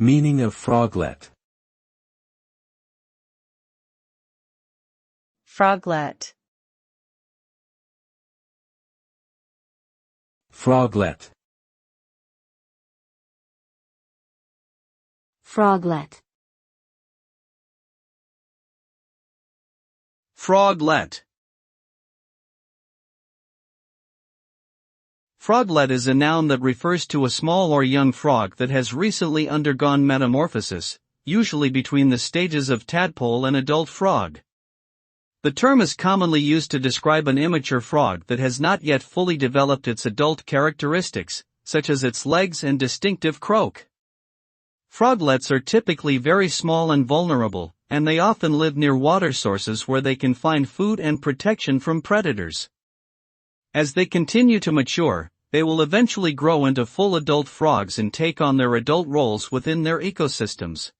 Meaning of froglet. Froglet. Froglet. Froglet. Froglet. Froglet is a noun that refers to a small or young frog that has recently undergone metamorphosis, usually between the stages of tadpole and adult frog. The term is commonly used to describe an immature frog that has not yet fully developed its adult characteristics, such as its legs and distinctive croak. Froglets are typically very small and vulnerable, and they often live near water sources where they can find food and protection from predators. As they continue to mature, they will eventually grow into full adult frogs and take on their adult roles within their ecosystems.